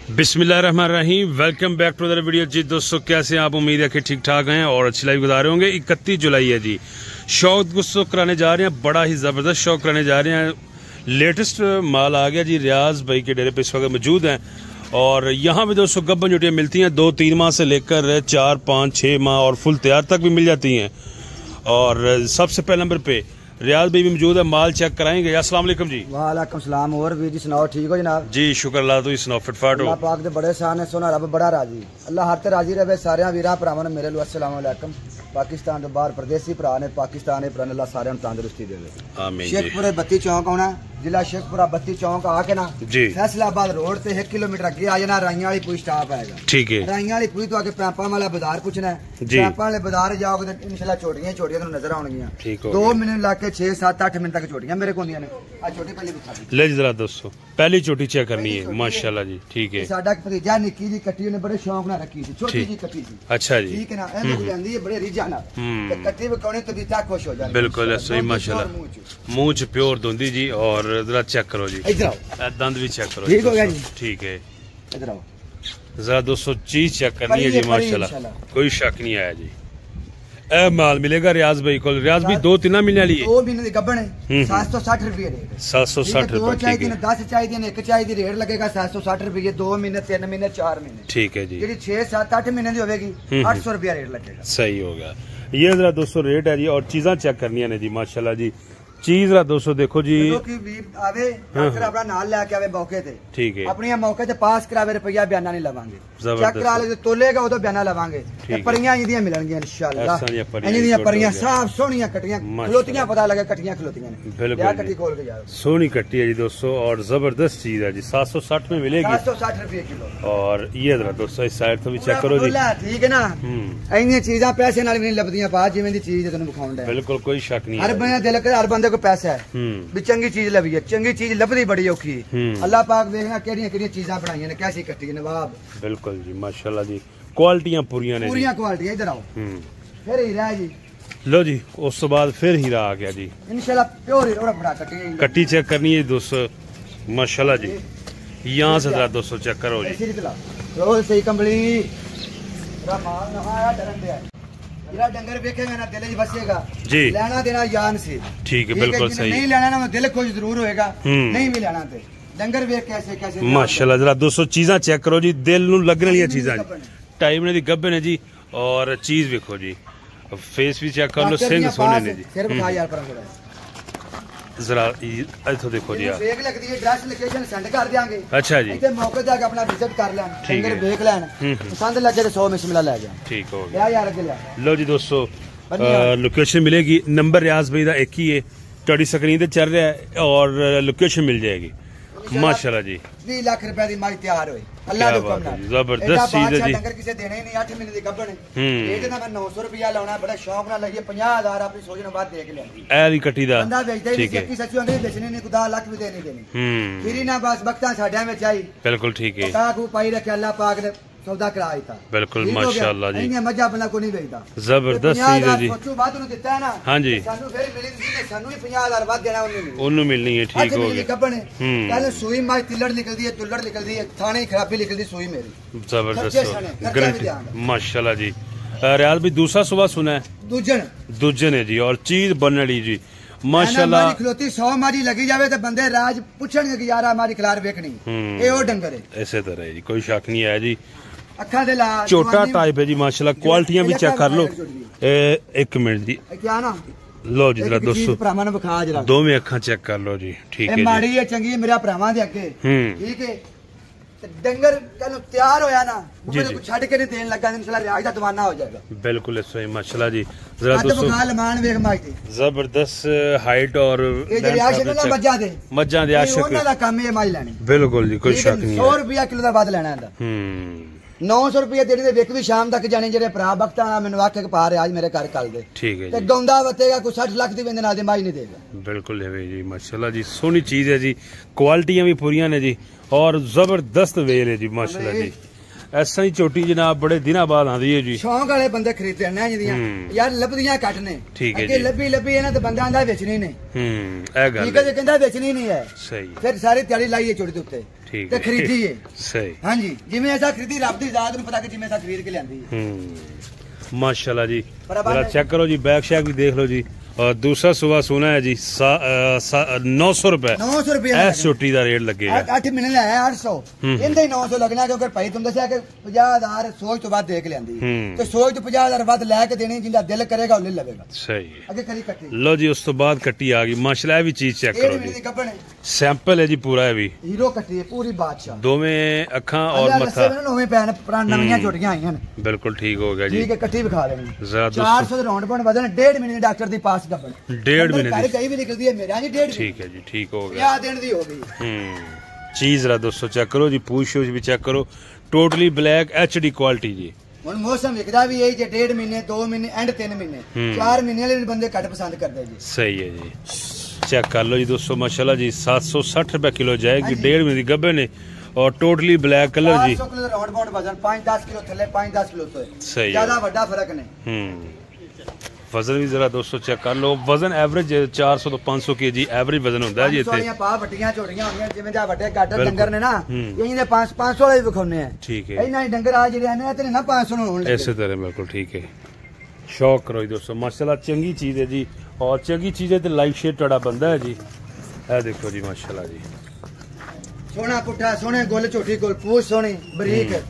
बिस्मिल्लाहिर्रहमानिर्रहीम। Welcome back to other video जी। दोस्तों कैसे आप, उम्मीद है कि ठीक ठाक हैं और अच्छी लाइफ गुजार होंगे। 31 जुलाई है जी। शौक गुस्सो कराने जा रहे हैं, बड़ा ही ज़बरदस्त शौक कराने जा रहे हैं। लेटेस्ट माल आ गया जी। रियाज भाई के डेरे पे इस वक्त मौजूद हैं और यहाँ पे दोस्तों गब्बन जुटियाँ मिलती हैं 2-3 माह से लेकर 4, 5, 6 माह और फुल तैयार तक भी मिल जाती हैं। और सबसे पहले नंबर पे रियाज भाई भी मौजूद है, माल चेक कराएंगे। अस्सलाम वालेकुम जी। वालेकुम सलाम। और वीर जी सुनाओ, ठीक हो जनाब? जी शुक्र अल्लाह, तो सुनाओ फिटफाट हो? अल्लाह पाक दे बड़े शान है, सोना रब बड़ा राजी। अल्लाह हर ते राजी रहे सारे वीरां भरावां ने। मेरे लो अस्सलाम वालेकुम। पाकिस्तान तो बाहर परदेसी भरा ने, पाकिस्तान भरा ने, अल्लाह सारे तंदुरुस्ती देवे आमीन। शेखपुरे 32 चौक आना, जिला शेखपुरा 32 चौक आके ना जी फैसलाबाद रोड से 1 किलोमीटर अगे आ जाना। राइयां वाली पुई स्टॉप आएगा, ठीक है। राइयां वाली पुई तो आके पैंपा वाला बाजार पूछना है। पैंपा वाले बाजार जाओगे तो इंशाल्लाह छोटियां छोटियां नजर आउणगियां। 2 मिनट लाके 6, 7, 8 मिनट तक छोटियां मेरे को होंदियां ने। आ छोटी पहले दिखा दी ले जरा दोस्तों, पहली छोटी चेक करनी है माशाल्लाह जी, ठीक है। साडा भतीजा निक्की जी कट्टी ने बड़े शौक ना रखी थी, छोटी जी कट्टी थी। अच्छा जी, ठीक है ना। ए मुझे आंदी है बड़े रिजा ना कट्टी भी कोने तो बीता खुश हो जाए। बिल्कुल सही माशाल्लाह। मुंह च प्योर दोंदी जी। और जरा चेक करो जी, इधर आओ, दंद भी चेक करो। ठीक हो गया जी, ठीक है। इधर आओ जरा दोस्तों, चीज चेक करनी है जी माशाल्लाह, कोई शक नहीं आया जी। ए माल मिलेगा रियाज भाई को। रियाज भी 2-3 महीने वाली है, 2 महीने दी गब्बन है। 760 रुपए रेट, 760 रुपए, ठीक है। 10 चाहिए ने 1 चाहिए रेट लगेगा 760 रुपए। 2 महीने, 3 महीने, 4 महीने, ठीक है जी। जी 6, 7, 8 महीने दी होगी 800 रुपया रेट लगेगा। सही होगा। ये जरा दोस्तों रेट है जी। और चीजा चेक करनी है जी माशाल्लाह जी। चीज जरा दोस्तों देखो जी, आवे अपना नाल लेके आवे मौके ते, ठीक है। अपनी मौके ते पास करावे, रुपया बयाना नहीं लवांगे। चेक करा ले तोलेगा उदो बयाना लवांगे। परियां इंदियां मिलणगियां इंशाल्लाह। इंदियां परियां साफ सोहणियां कटियां खलोतियां, पता लगे कटियां खलोतियां ने। बिल्कुल कट्टी खोल के यार, सोहनी कट्टी है जी दोस्तों और जबरदस्त चीज है जी। 760 में मिलेगी, 760 रुपए किलो। और ये जरा दोस्तों इस साइड तो भी चेक करो जी, ठीक है ना। इन्नी चीजां पैसे नाल भी नहीं लभदियां पा, जिवें दी चीज तैनूं विखाउंदा है। बिल्कुल कोई शक नहीं। हर बंदा दिल करे, हर बंदे को पैसा है भी चंगी चीज लभी है। चंगी चीज लभदी बड़ी औखी। अल्लाह पाक देखना केड़ियां केड़ियां चीजां बनाईयां ने, कैसी कट्टी है नवाब। बिल्कुल जी माशाल्लाह जी, क्वालिटियां पूरियां ने, पूरियां क्वालिटियां। इधर आओ, फिर हीरा है जी। लो जी, उस तो बाद फिर हीरा आ गया जी इंशाल्लाह। प्योर हीरा बड़ा कट्टी कट्टी चेक करनी है दोस्तों माशाल्लाह जी। यहाँ से जरा दोस्तों चेक करो जी, रोज सही कंबली माल नहाया डरन दे। डंगर देखेगा ना दिल बसेगा जी, लेना देना जान से, ठीक है। बिल्कुल सही। नहीं लेना ना दिल खुश जरूर होएगा, नहीं भी लेना ते डंगर वेख कैसे कैसे माशाल्लाह। जरा दोस्तों चीजा चेक करो जी, दिल नू लगने वाली चीजा जी। टाइम ने दी गब्बे ने जी। और चीज देखो जी, फेस भी चेक कर लो, सिंग सोने ने जी। सिर बखा यार पर जरा इथों देखो जी, फेक लगदी है। एड्रेस लोकेशन सेंड कर देंगे। अच्छा जी, इथे मौके जाके अपना विजिट कर लें, डंगर देख लें, पसंद लगे तो 100 मिसमिला ले जाए। ठीक हो गया यार, अगे ले लो जी दोस्तों। लोकेशन मिलेगी, नंबर रियाज भाई दा एक ही है, ਤੁਹਾਡੀ ਸਕਰੀਨ ਤੇ ਚੱਲ ਰਿਹਾ है और लोकेशन मिल जाएगी माशाल्लाह जी। 20 लाख रुपए दी माई तैयार होई अल्लाह दे हुक्म नाल। जबरदस्त चीज है जी। डंगर किसे देने ही नहीं, 8 महीने दी गब्बन है। रेट दा मैं 900 रुपया लाउना, बड़ा शौक नाल लगी। 50,000 अपनी सोचने बाद देख लिया ए दी कट्टी दा बंदा बेचदा ही नहीं। की सच्ची होंदी बेचने नहीं, 10 लाख भी देनी देनी। फिर ना बस वक्तां साडे में आई। बिल्कुल ठीक है। ताकू पाई रखे अल्लाह पाक ने सौदा कराया था। बिल्कुल माशाल्लाह जी। इन्हें मजा बना को नहीं बेचदा। जबरदस्त चीज है जी। सोचो बात उन्हें देता है ना। हां जी, सानू फिर मिलेगी ने, सानू ही 50,000 बाद देना उन्हें मिलनी है। ठीक हो गया। पहले सुई माई तिलड़ निकलदी है, तुलड़ निकलदी है, थाने खराबी निकलदी सुई मेरी। जबरदस्त माशाल्लाह जी। रियाज भी दूसरा सुबह सुना है, दूजन है जी। और चीज बनड़ी जी माशाल्लाह। खलोती 100 मारी लगी जावे तो बंदे राज पूछणगे कि यार हमारी खिलार वेखनी ए ओ डंगर है। ऐसे तरह है जी, कोई शक नहीं है जी। अखा दे ला छोटा टाइप है जी माशाल्लाह। क्वालिटियां भी चेक कर लो। 1 मिनट जी, क्या ना लो जी जरा दोस्तों, भरावां ने विखा जरा, दोवें अखां चेक कर लो जी। ठीक है, माड़ी है चंगी है मेरा भरावां दे अगे, ठीक है। डंगर कल तैयार होया ना, मुझे कुछ छड़ के नहीं देन लगा, इंशाल्लाह रियाज दा दीवाना हो जाएगा। बिल्कुल सही माशाल्लाह जी। जरा दोस्तों मान वेख माई दी जबरदस्त हाइट और ये जे आशिक ना मज्जा दे आशिक उन्हां दा काम है माई लेनी। बिल्कुल जी, कोई शक नहीं है। 100 रुपया किलो दा बाद लेना है। 900 रुपया देने दे, वेख भी शाम तक जाने जेरे भरा वक्तां मैनू आखे पा रहे आज मेरे घर कल दे, ठीक है। ते गौंदा वतेगा कोई 60 लाख दी वेंदे नाल दे माई नहीं देगा। बिल्कुल है जी माशाल्लाह जी, सोहनी चीज है जी। क्वालिटियां भी पूरियां ने जी और जबरदस्त वेल है जी माशाल्लाह जी। ऐसा ही झोटी जनाब बड़े दिनों बाद आती है जी। शौक वाले बंदे खरीदते हैं जिदियां यार लभदियां घट ने। ठीक है, लभी लभी है ना तो बंदा आंदा बेचनी नहीं। ठीक है जी, कहंदा बेचनी नहीं है। सही। फिर सारी त्याड़ी लाई है झोटी दे उत्ते ते खरीदी है। सही। हां जी, जिवें ऐसा खरीदी रब दी जात नु पता कि जिवें ऐसा खरीद के लियांदी है। माशाल्लाह जी, जरा चेक करो जी, बैक शैक भी देख लो जी। और दूसरा सुबह सोना है जी 900 रुपए। 900 रुपए इस छोटी का रेट लगेगा। 8 महीने का है 800 इनका 900 लगना क्योंकि भाई तुम दसिया कि 50,000 सोच तो बाद देख लेंदी तो सोच तो 50,000 बाद लैके देनी जिंदा दिल करेगा वो ले लेगा। सही है। आगे करी कट्टी लो जी, उस तो बाद कट्टी आ गई माशाल्लाह। ये भी चीज चेक करो जी, सैंपल है जी पूरा। है भी हीरो कट्टी है पूरी बादशाह, दोवें अखां और मथा नवे पैन पुरानी नवीं छोटियां आईयां ने। बिल्कुल ठीक हो गया जी। ठीक है, कट्टी दिखा देनी जरा 400 राउंड पॉइंट वजन 1.5 महीने डॉक्टर दी पास गबन 1.5 महीने कहीं भी निकलती है मेरा जी 1.5। ठीक है जी, ठीक हो गया। दिन दी हो गई चीज। जरा दोस्तों चेक करो जी, पूछ भी चेक करो, टोटली ब्लैक HD क्वालिटी जी। हुन मौसम विकदा भी यही जे 1.5 महीने 2 महीने एंड 3 महीने 4 महीने वाले बंदे घट पसंद करते जी। सही है जी, चेक कर लो जी दोस्तों माशाल्लाह जी। 760 रुपए किलो जाएगी, 1.5 महीने की गब्बे ने और टोटली ब्लैक कलर जी। 400 किलो राउंड बाउंड वजन 5-10 किलो थले 5-10 किलो तो सही, ज्यादा बड़ा फर्क नहीं। वजन भी जरा दोस्तों चेक कर लो, वजन एवरेज 400 तो 500 kg एवरेज वजन होता है जी। इत्थे पा वटियां छोटियां होंदियां जिवें जा वटे घाट डंगर ने ना यही ने 500 वाले विखाउने हैं। ठीक है, इना डंगर आ जेडे ने ते ना 500 नु होण ऐसे तरह। बिल्कुल ठीक है, शौक करो दोस्तों माशाल्लाह, चंगी चीज है जी। और चंगी चीज है तो लाइक शेयर टड़ा बंदा है जी। ए देखो जी माशाल्लाह जी, सोना पुट्ठा सोने गोल छोटी गोल पूछ सोनी बरीक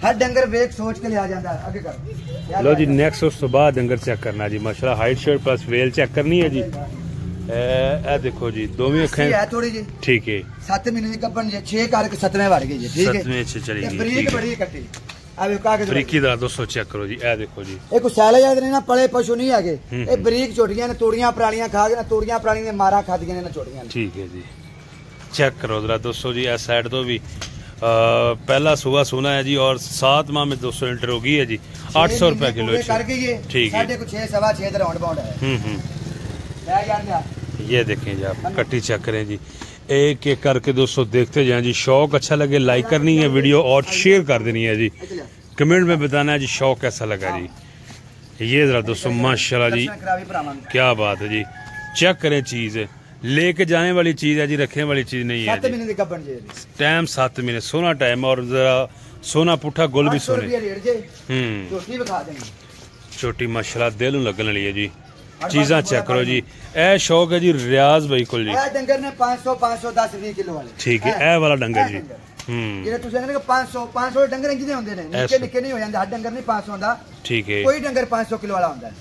हर डंगर वेख सोच के लिया जाता है। आगे कर लो जी, नेक्स्ट उस तो बाद डंगर चेक करना जी माशाल्लाह। Height shade plus well check करनी है जी। ए देखो जी, दोवें अखां है थोड़ी जी। ठीक है, 7 महीने की गब्बन जी, 6 करके 7वें बढ़ गई जी। ठीक है, 7वें से चलेगी। बरीक बड़ी कट्टी अब का के बरीकी दा दोस्तों चेक करो जी। ए देखो जी, ए कुछ साले याद नहीं ना, पले पशु नहीं आगे। ए बरीक छोटियां ने तोड़ियां प्राणियां खा के ना, तोड़ियां प्राणी ने मारा खादियां ने ना छोटियां। ठीक है जी, चेक करो जरा दोस्तों जी। इस साइड तो भी पहला सुबह सोना है जी और 7 माह में 200 लीटर हो गई है जी। 800 रुपए किलो। ठीक है, 6.5 राउंड बाउंड है। ये देखें जी, आप कट्टी चेक करें जी, एक एक करके दोस्तों देखते जाएं जी। शौक अच्छा लगे लाइक करनी है वीडियो और शेयर कर देनी है जी। कमेंट में बताना है जी शौक कैसा लगा जी। ये जरा दोस्तों माशाल्लाह जी, क्या बात है जी। चेक करें, चीज लेके जाने वाली चीज है जी, रखने वाली चीज नहीं है। 7 महीने का टाइम 7 महीने सोना टाइम और जरा सोना पुठा गोल भी सोने। छोटी माशाल्लाह दिल लगन वाली है जी। चीजा चेक करो जी। ए शौक है जी रियाज भाई को जी। डंगर ने 500 510 20 किलो वाले। ठीक है, ए वाला डंगर जी। ਜਿਹੜੇ ਤੁਸੀਂ ਕਹਿੰਦੇ ਕਿ 500 ਡੰਗਰ ਇੰਜਦੇ ਹੁੰਦੇ ਨੇ, ਨਿੱਕੇ ਨਿੱਕੇ ਨਹੀਂ ਹੋ ਜਾਂਦੇ। ਹੱਡ ਡੰਗਰ ਨਹੀਂ 500 ਦਾ। ਠੀਕ ਹੈ, ਕੋਈ ਡੰਗਰ 500 ਕਿਲੋ ਵਾਲਾ ਹੁੰਦਾ ਹੈ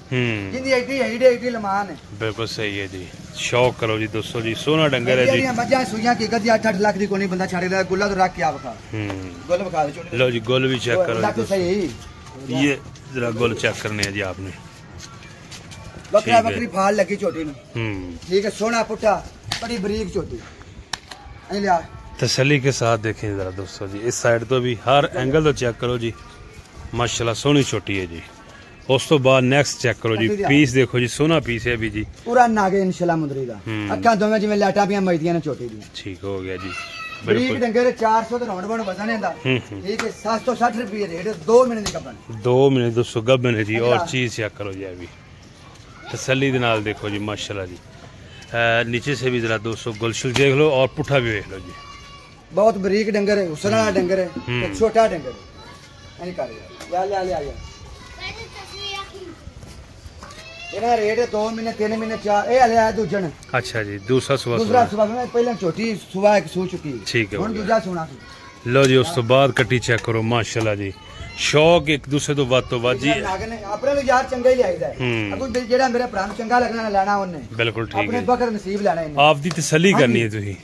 ਜਿੰਦੀ ਐਡੀ ਲਮਾਨ ਹੈ। ਬਿਲਕੁਲ ਸਹੀ ਹੈ ਜੀ, ਸ਼ੌਕ ਕਰੋ ਜੀ ਦੋਸਤੋ ਜੀ। ਸੋਹਣਾ ਡੰਗਰ ਹੈ ਜੀ। ਜਿਹੜੀਆਂ ਮੱਝਾਂ ਸੂਈਆਂ ਕੀ ਗੱਦੀ 8-8 ਲੱਖ ਦੀ ਕੋਈ ਨਹੀਂ ਬੰਦਾ ਛੱਡਦਾ। ਗੁੱਲਾ ਤੋਂ ਰੱਖ ਕੇ ਆ ਵਿਖਾ। ਗੁੱਲ ਵਿਖਾ ਦੇ ਛੋਟੇ। ਲਓ ਜੀ, ਗੁੱਲ ਵੀ ਚੈੱਕ ਕਰੋ ਜੀ ਸਹੀ। ਇਹ ਜਰਾ ਗੁੱਲ ਚੈੱਕ करने है जी आपने। बकरा बकरी फाल लगी छोटी नु। ठीक है, सोना पुट्ठा बड़ी बरीक छोटी। तसल्ली के साथ देखें जरा दोस्तों जी। इस साइड तो भी हर एंगल तो चेक करो जी माशाल्लाह, सोनी छोटी है जी। उस तो बाद नेक्स्ट चेक करो जी, पीस देखो जी, सोना पीस है अभी जी। पूरा नागे इंशाल्लाह मुंदरी दा। अखां दोवें जिवें लाटा पियां मजदियां ने छोटी दी। ठीक हो गया जी। बरीक डंगर 400 ਤੇ ਰੌਂਡ ਬਣ ਵਸਣੇ ਦਾ। ठीक है, 760 रुपए रेट। 2 महीने ਦੀ ਗੱਬਨ। 2 महीने दोस्तों गब्बन है जी। और चीज चेक करो जी अभी तसल्ली दे नाल देखो जी माशाल्लाह जी। नीचे से भी जरा दोस्तों गुलशुल देख लो और पुठा भी देख लो जी। बहुत बरीक डंगर है, उसना डंगर है, छोटा डंगर है। नहीं कर ले इना रेट 2 महीने 3 महीने 4 ए हले आया दूजन। अच्छा जी, दूसरा सुबह में पहले छोटी सुबह एक सू चुकी। ठीक है, हुन दूजा सोना। लो जी, उस तो बाद कट्टी चेक करो माशाल्लाह जी। शौक एक दूसरे तो बात जी अपने नु यार चंगा ही लियाईदा है। अब जेड़ा मेरे भरा नु चंगा लगना लेना ओने। बिल्कुल ठीक है, अपने बकर नसीब लेना है। आप दी तसल्ली करनी है तुसी।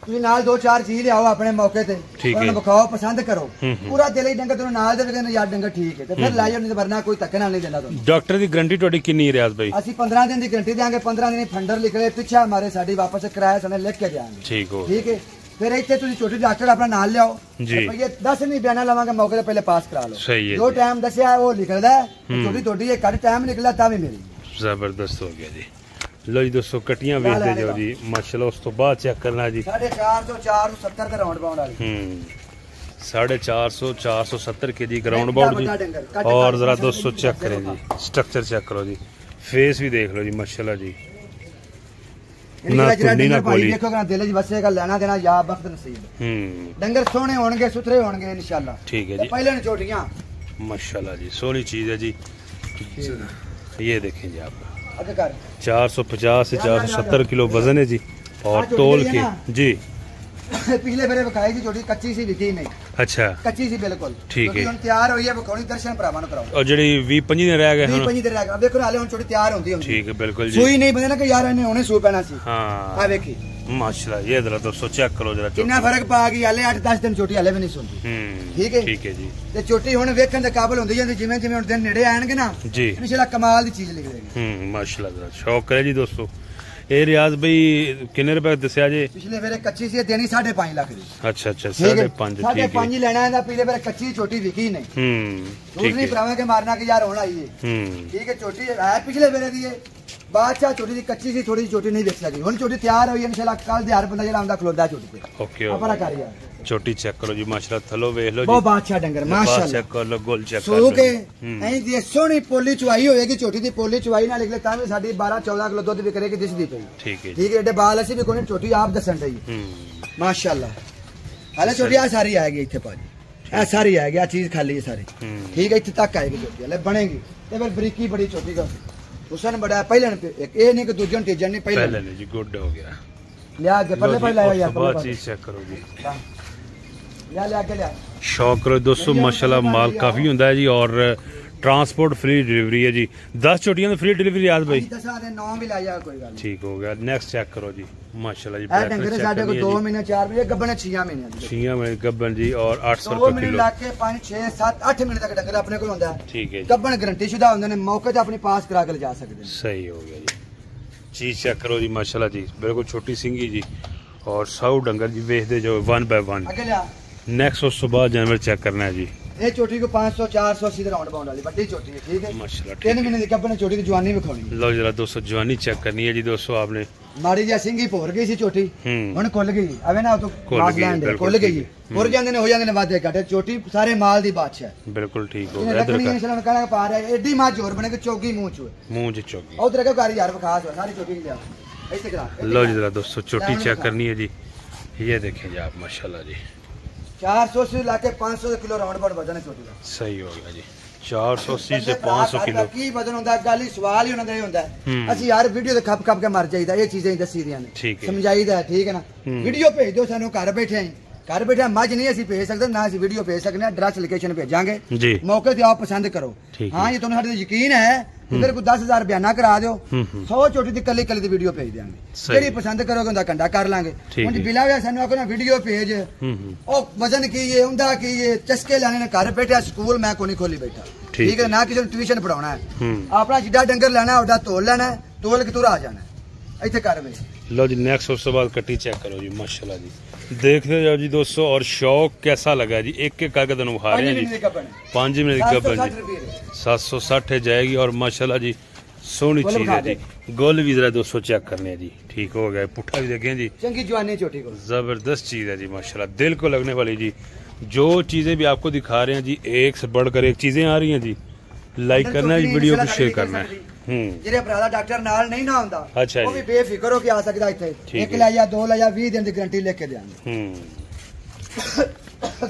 ਤੁਸੀਂ ਨਾਲ 2-4 ਚੀਜ਼ ਲਿਆਓ ਆਪਣੇ ਮੌਕੇ ਤੇ, ਉਹਨਾਂ ਨੂੰ ਵਿਖਾਓ, ਪਸੰਦ ਕਰੋ। ਪੂਰਾ ਦਿਲ ਹੀ ਡੰਗਰ ਤੁਹਾਨੂੰ ਨਾਲ ਦੇ ਕਹਿੰਦੇ ਯਾਰ ਡੰਗਰ ਠੀਕ ਹੈ ਤੇ ਫਿਰ ਲੈ ਜਾਓ, ਨਹੀਂ ਤੇ ਵਰਨਾ ਕੋਈ ਧੱਕੇ ਨਾਲ ਨਹੀਂ ਦਿੰਦਾ ਤੁਹਾਨੂੰ। ਡਾਕਟਰ ਦੀ ਗਾਰੰਟੀ ਤੁਹਾਡੀ ਕਿੰਨੀ ਹੈ ਰਿਆਜ਼ ਭਾਈ? ਅਸੀਂ 15 ਦਿਨ ਦੀ ਗਾਰੰਟੀ ਦੇਾਂਗੇ। 15 ਦਿਨ ਫੰਡਰ ਲਿਖਲੇ ਪਿੱਛੇ ਮਾਰੇ ਸਾਡੀ ਵਾਪਸ ਕਿਰਾਇਆ ਸਣੇ ਲਿਖ ਕੇ ਦੇਾਂਗੇ। ਠੀਕ ਹੋ, ਠੀਕ ਹੈ। ਫਿਰ ਇੱਥੇ ਤੁਸੀਂ ਛੋਟੀ ਡਾਕਟਰ ਆਪਣਾ ਨਾਲ ਲਿਆਓ ਜੀ। ਰੁਪਏ 10 ਨਹੀਂ ਬਿਆਨਾ ਲਵਾਂਗੇ, ਮੌਕੇ ਤੇ ਪਹਿਲੇ ਪਾਸ ਕਰਾ ਲਓ। ਸਹੀ ਹੈ, ਜੋ ਟਾਈਮ ਦੱਸਿਆ ਉਹ ਲਿਖਦਾ। ਛੋਟੀ ਤੁਹਾਡੀ ਇਹ ਕੱਟ ਟਾਈਮ ਨਿਕਲਾ ਤਾਂ ਵੀ ਮੇਰੀ। ਜ਼ਬਰਦਸਤ ਹੋ ਗਿਆ ਜੀ। लो जी दोस्तों, कटियां वेचते जाओ जी माशाल्लाह। उस तो बाद चेक करना जी 450 470 का राउंड पाउंड वाली। 450 470 के जी ग्राउंड बाउंड जी। और जरा दोस्तों चेक करें जी, स्ट्रक्चर चेक करो जी, फेस भी देख लो जी माशाल्लाह जी। डंगर सोने होंगे सुथरे होंगे इंशाल्लाह। ठीक है जी, पहले चोटियां माशाल्लाह जी, सोनी चीज है जी। ये देखें जी आप 450 से 470 किलो वजन है जी। और तोल के जी पिछले बारे बखाई थी छोटी कच्ची सी विकी नहीं। अच्छा कच्ची सी बिल्कुल ठीक है, तैयार हुई है बखानी दर्शन भरावां नु कराओ। और जेडी 20-25 दिन रह गए 20-25 दिन रह गए, अब देखो हाले हुन छोटी तैयार होंदी होंदी। ठीक है बिल्कुल जी, सुई नहीं बंदे ना कि यार इन्हें हुने सू पैना सी। हां आ देखी माशाल्लाह, ये जरा दोस्तों चेक करो जरा कितना फर्क पा गई। हाले 8-10 दिन छोटी हाले भी नहीं सुनदी। ठीक है जी। ते छोटी हुन वेखण दे काबिल होंदी ਜਾਂਦੀ ਜਿਵੇਂ ਜਿਵੇਂ ਹੁਣ ਦਿਨ ਨੇੜੇ ਆਣਗੇ ਨਾ जी इंशाल्लाह कमाल दी चीज निकलेगी। माशाल्लाह जरा शौक करे जी दोस्तों। ये रियाज भाई किन्ने रुपए दसिया जी? पिछले वेरे कच्ची सी देनी 5.5 लाख दी। अच्छा 5.5 ठीक है, 5.5 लेना है ना। पिछले वेरे कच्ची छोटी विकी नहीं। ठीक है, भरावा के मारना कि यार होना आई है। ठीक है, छोटी है पिछले वेरे दी है बादशाह छोटी सी कच्ची सी थोड़ी छोटी नहीं बेच सकी। हुन छोटी तैयार हुई है इंशाल्लाह कल दे हर बंदा जेड़ा आंदा खलोदा छोटी पे। ओके अपना कर यार छोटी चेक करो जी माशाल्लाह, थलो वेख लो जी, बहुत बादशाह डंगर माशाल्लाह। चेक कर लो, गोल चेक कर सो लो के ऐ दी सोनी पोली चुवाई होएगी। छोटी दी पोली चुवाई ना निकले तां भी साडी 12-14 किलो दूध भी करेगी दिसदी पई। ठीक है ठीक है, एडे बाल ऐसी भी कोनी छोटी आप दसन रही माशाल्लाह। हाले छोटी आ सारी आएगी इथे पाजी, आ सारी आएगी, आ चीज खाली है सारी। ठीक है, इथे तक आएगी छोटी हाले बनेगी। ते फिर बरीकी बड़ी छोटी का हुसन बड़ा पहले एक ए नहीं कि दूजन तीजन नहीं पहले नहीं जी, गुड हो गया। लिया के पहले पहले लाया यार, बहुत चीज चेक करो जी, लिया के लिया शौक करो दोस्तों माशाल्लाह। माल काफी होता है जी और ट्रांसपोर्ट फ्री डिलीवरी है जी। 10 छोटियां तो फ्री डिलीवरी आज भाई 9 भी लाया कोई गल ठीक हो गया। नेक्स्ट चेक करो जी माशाल्लाह जी। डंगर साडे को 2 महीने 4 महीने गब्बन 6 महीने 6 महीने गब्बन जी। और 800 2 रुपए महीने किलो लाके 5 6 7 8 महीने तक डंगर अपने को होंदा है। ठीक है, गब्बन गारंटी शुदा होंदे ने, मौके ते अपनी पास करा के ले जा सकदे हैं। सही हो गया जी। चीज चेक करो जी माशाल्लाह जी, बिल्कुल छोटी सिंगी जी। और 100 डंगर जी वेचदे जो 1 बाय 1। आगे लिया नेक्स्ट उस सुबह जानवर चेक करना है जी। ये छोटी को 500 400 सीधे राउंड बाउंड वाली बड़ी छोटी है। ठीक है माशाल्लाह, 3 महीने की गब्बन छोटी की जवानी भी खानी। लो जरा दोस्तों जवानी चेक करनी है जी दोस्तों। आपने माड़ी जी सिंगी भोर गई सी छोटी, हुन खुल गई अवे ना तो मास लैंड खुल गई। भोर जांदे ने हो जांदे ने वादे घाटे, छोटी सारे माल दी बादशाह बिल्कुल ठीक हो गया। इधर का इंशाल्लाह कहना पा रहा है एडी मां जोर बने के चौकी मुंह च चौकी उधर का कारी यार खास सारी छोटी लिया ऐसे करा। लो जी जरा दोस्तों छोटी चेक करनी है जी। ये देखें जी आप माशाल्लाह जी, 400 से लाके 500 किलो राउंड बाउंड वजन है छोटी का। सही हो गया जी। 480 से 500 किलो की वजन होंदा, गल ही सवाल ही होना दे होंदा है। असि यार वीडियो ते खप खप के मर जाईदा, ये चीजें दसी दियां ने समझाईदा। ठीक है ना, वीडियो भेज दो सानू, घर बैठे हैं घर बैठे मज नहीं असि भेज सकते ना, असि वीडियो भेज सकने, एड्रेस लोकेशन भेजांगे मौके ते आप पसंद करो। हां ये तुहानू साडे यकीन है फिर को 10,000 बयाना करा दो, 100 छोटी दी कली कली दी वीडियो भेज देंगे। जेडी पसंद करोगे उनका कंडा कर लांगे। हुन बिला वे सानू आखो ना वीडियो भेज ओ वजन की ये हुंदा कि ये चस्के लाने ने, घर बैठे स्कूल मैं कोनी खोली बैठा। ठीक है ना, किसी ने ट्यूशन पढ़ाना है, अपना जिड्डा डंगर लेना है ओडा तोल लेना है, तोल के तुरा आ जाना है इथे कर वे। लो जी नेक्स्ट उसके बाद कट्टी चेक करो जी माशाल्लाह जी, देखते जाओ जी दोस्तों। और शौक कैसा लगा जी, एक एक करके तुम खा रहे हैं जी। 5 महीने की गब्बन जी 760 जाएगी। और माशाल्लाह जी सोनी चीज है जी। गोल भी जरा दोस्तों चेक करने हैं जी, ठीक हो गया। पुट्ठा भी देखें जी, चंगी जवानी छोटी को जबरदस्त चीज है जी माशाल्लाह, दिल को लगने वाली जी। जो चीजें भी आपको दिखा रहे हैं जी, एक से बढ़कर एक चीजें आ रही हैं जी। लाइक करना है वीडियो को, शेयर करना है। जेरे भरा डॉक्टर नाल नहीं ना हुंदा, अच्छा वो भी बेफिक्र हो के आ सकदा इथे। एक ले या 2 ले या 20 दिन दी गारंटी लेके देंगे।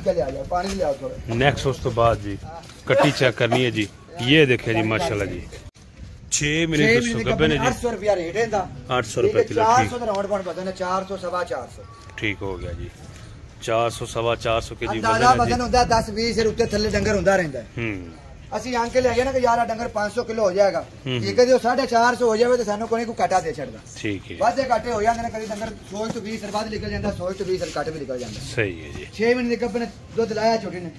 ले आ जाओ पानी ले आओ थोड़ा। नेक्स्ट उस तो बाद जी कट्टी चेक करनी है जी। ये देखे जी माशाल्लाह जी 6 महीने दोस्तों गब्बन है जी। 800 रुपया रेट है दा, 800 रुपए किलो। 400 दा राउंड बाउंड वजन है, 400 सवा 400 ठीक हो गया जी। 400 सवा 400 के जी वजन होता है। 10-20 से उत्ते थल्ले डंगर होंदा रहंदा है। असि आंख के ले गए ना कि यार डंगर 500 किलो हो जाएगा, ठीक है जो 450 हो जाए तो सानू कोई को काटा दे छड़दा। ठीक है, वादे काटे हो जांदे ने, कभी डंगर 100 तो 20 बाद निकल जांदा, 100 तो 20 काटे भी निकल जांदा। सही है जी। 6 महीने के अपने दूध लाया छोटी ने,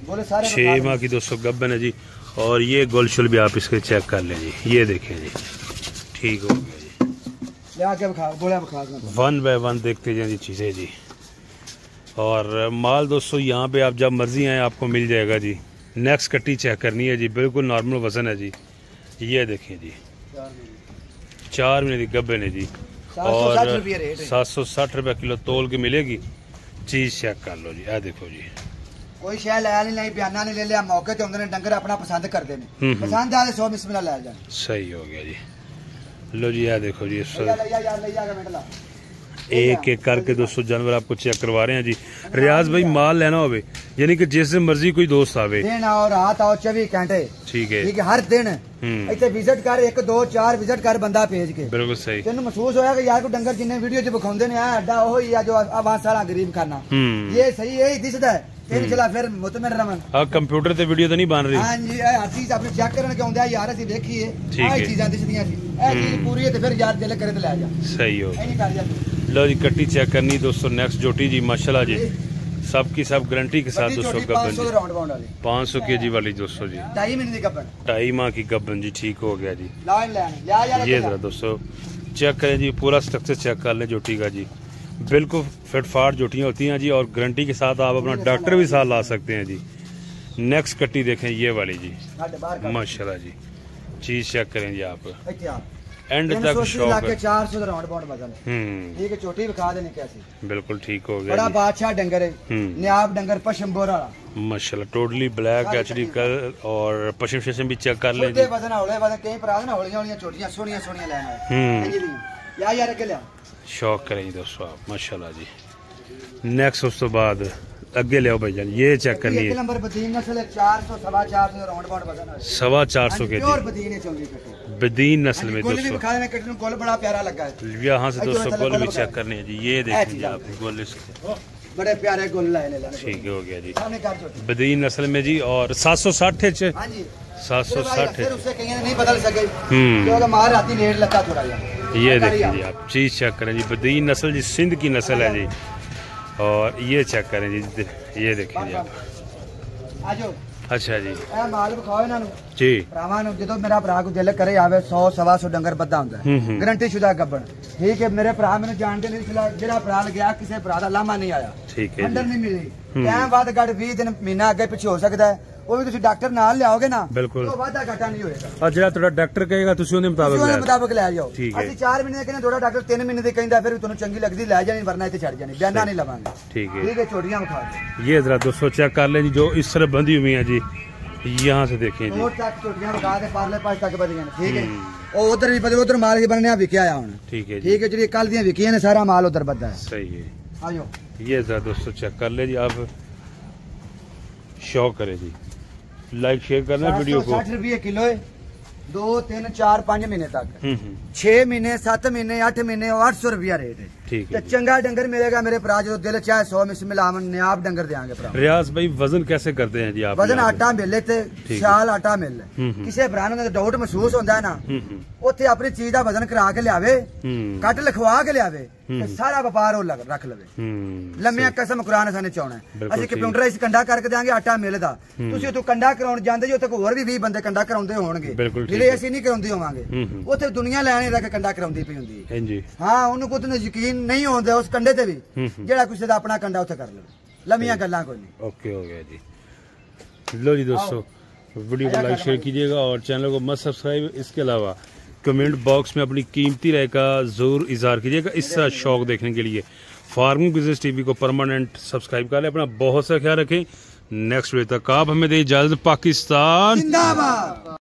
बोले सारे 6 माह की दोस्तों गब्बन है जी। और ये गोलशुल भी आप इसके चेक कर लें जी, ये देखें जी, ठीक हो गया जी। ले आके बखा बोला बखा 1 बाय 1 देखते जाए जी चीजें जी। और माल दोस्तों यहाँ पे आप जब मर्जी आए आपको मिल जाएगा जी। नेक्स्ट कट्टी चेक करनी है जी, बिल्कुल नॉर्मल वजन है जी। ये देखें जी 4 महीने की गब्बन है जी। और 760 रुपये किलो तोल के मिलेगी। चीज चेक कर लो जी, आ देखो जी कोई शह लै नहीं बयाना नहीं ले लिया मौके ते होंदे ने डंगर अपना पसंद करदे ने पसंद आए 100 बिस्मिल्लाह ले जान सही हो गया जी लो जी यार देखो जी एक एक करके दोस्तों जानवर आपको चेक करवा रहे हैं जी रियाज भाई माल लेना हो यानी कि जैसे मर्जी कोई दोस्त आवे दिन आओ रात आओ 24 घंटे ठीक है हर दिन इतने विजिट कर 1 2 4 विजिट कर बंदा भेज के बिल्कुल सही तेन महसूस होया कि यार को डंगर जिन्ने वीडियो च दिखाउंदे ने अड्डा ओह ही जो आवाज सारा गरीब खाना ये सही है दिसदा है तेन चला फिर मुतमिन रमन हां कंप्यूटर ते वीडियो तो नहीं बन रही हां जी हर चीज अपने चेक करन के आंदा यार असि देखिए आ चीजां दिसदियां सी ए चीज पूरी है ते फिर यार दिल करे ते ले जा सही हो ए नहीं कर जा लो जी कट्टी चेक करनी दोस्तों नेक्स्ट जोटी जी माशाल्लाह जी सबकी सब गारंटी के साथ दोस्तों गब्बन 500 केजी वाली दोस्तों जी 2.5 महीने की गब्बन 2.5 माह की गब्बन जी ठीक हो गया जी लाइन ये जरा दोस्तों चेक करें जी पूरा स्ट्रक्चर चेक कर लें जोटी का जी बिल्कुल फिटफाट जोटियाँ होती हैं जी और गारंटी के साथ आप अपना डॉक्टर भी साथ ला सकते हैं जी नेक्स्ट कट्टी देखें ये वाली जी माशाल्लाह जी चीज चेक करें जी आप एंड तक शौक है 400 राउंड बाउंड वजन ठीक है छोटी दिखा देने कैसी बिल्कुल ठीक हो गया बड़ा बादशाह डंगर है नियाब डंगर पश्चिम बोरा वाला माशाल्लाह टोटली ब्लैक एचडी कलर और पश्चिम शेषम भी चेक कर लें जी वजन हौले वजन कई प्राग ना हौलियां हौलियां छोटियां सोनियां सोनियां लेना यार के लिया शौक करें दोस्तों आप माशाल्लाह जी नेक्स्ट उस तो बाद अगे ले भाईजान ये चेक करनी है नंबर बदीन नस्ल 400 450 राउंड बाउंड वजन है 450 के प्योर बदीन है चौंगी कट्टी बदीन नस्ल में दोस्तों दिखा देना कट्टी गोल बड़ा प्यारा लगा है यहां से दोस्तों गोल भी चेक करने हैं जी ये देखिए आप गोल इसके बड़े प्यारे गोल लाए ले ठीक हो गया जी बदीन नस्ल में जी और 760 च हां जी 760 फिर उससे कहीं नहीं बदल सके क्योंकि मार राती लेट लगा थोड़ा ये देखिए जी आप चीज चेक करें जी बदीन नस्ल जी सिंध की नस्ल है जी और ये चेक करें जी ये देखिए जी आप अच्छा जी माल विखाओ इन्हां नूं जी भरावां नूं जदों मेरा भरा को दिल करे आवे 100 125 डंगर बद्दा हुंदा है गारंटी शुदा गब्बन ठीक है मेरे भरा मैंने जानते नहीं इसला जेड़ा भरा गया किसी भरा दा लामा नहीं आया ठीक है अंडर नहीं मिली टाइम बाद गड़ 20 दिन महीना आगे पीछे हो सकता है ਉਹ ਵੀ ਤੁਸੀਂ ਡਾਕਟਰ ਨਾਲ ਲਿਆਓਗੇ ਨਾ ਬਿਲਕੁਲ ਉਹ ਵਾਧਾ ਘਾਟਾ ਨਹੀਂ ਹੋਏਗਾ ਆ ਜਿਹੜਾ ਤੁਹਾਡਾ ਡਾਕਟਰ ਕਹੇਗਾ ਤੁਸੀਂ ਉਹਦੇ ਮੁਤਾਬਕ ਲੈ ਜਾਓ ਅਸੀਂ 4 ਮਹੀਨੇ ਦੇ ਕਹਿੰਦੇ ਤੁਹਾਡਾ ਡਾਕਟਰ 3 ਮਹੀਨੇ ਦੇ ਕਹਿੰਦਾ ਫਿਰ ਤੁਹਾਨੂੰ ਚੰਗੀ ਲੱਗਦੀ ਲੈ ਜਾਣੀ ਵਰਨਾ ਇੱਥੇ ਛੱਡ ਜਾਣੀ ਬਿਆਨਾ ਨਹੀਂ ਲਵਾਂਗੇ ठीक है छोटियां उठा दो ये जरा दोस्तों चेक कर लें जी जो इस तरह बंधी हुई है जी यहाँ से देखें जी तक छोटियां उठा के पारले पास तक बंधी हैं ठीक है ਉਹ ਉਧਰ ਵੀ ਬਦੇ ਉਧਰ ਮਾਲ ਕੇ ਬਣਨੇ ਵਿਕਿਆ ਆ ਹੁਣ ठीक है ठीक है ਜਿਹੜੀ ਕੱਲ ਦੀਆਂ ਵਿਕੀਆਂ ਨੇ ਸਾਰਾ ਮਾਲ ਉਧਰ ਬੱਦਾ ਹੈ सही है आजो ये जरा दोस्तों चेक कर ले जी आप शौक करें जी लाइक शेयर करना वीडियो को 60 रुपये किलो है 2 3 4 5 महीने तक 6 महीने 7 महीने 8 महीने 800 रुपया रेट है ठीक है चंगा डंगर मिलेगा मेरे भरा जो दिल चाहे 100 में मिलावन नियाब डंगर देंगे भरा रियाज भाई वजन कैसे करते हैं जी आप वजन आटा मिले थे शाल आटा मिल किसी भरा ने डाउट महसूस होता है ना उत्थे अपनी चीज का वजन करा के लियावे कट लिखवा के लियावे सारा व्यापार रख लवे लम्मिया कसम कुरान साने चाहना है असि कंप्यूटर इस कंडा करके देंगे आटा मिलदा तुसी उतो कंडा कराउण जांदे जो उत्ते होर भी 20 बंदे कंडा कराउंदे होणगे जिले असि नहीं कराउंदे होवांगे उत्थे दुनिया लैने रख कंडा कराउंदी पई हुंदी है जी हां ओनु को तो यकीन नहीं होंदा उस कंडे ते भी जेड़ा किसी दा अपना कंडा उत्थे कर लवे लम्मिया गल्लां कोई नहीं ओके हो गया जी लो जी दोस्तों वीडियो को लाइक शेयर कीजिएगा और चैनल को मत सब्सक्राइब इसके अलावा कमेंट बॉक्स में अपनी कीमती राय का जरूर इजहार कीजिएगा इस शौक देखने के लिए फार्मिंग बिजनेस टीवी को परमानेंट सब्सक्राइब कर लें अपना बहुत सा ख्याल रखें नेक्स्ट वीडियो तक आप हमें दें इजाजत पाकिस्तान जिंदाबाद।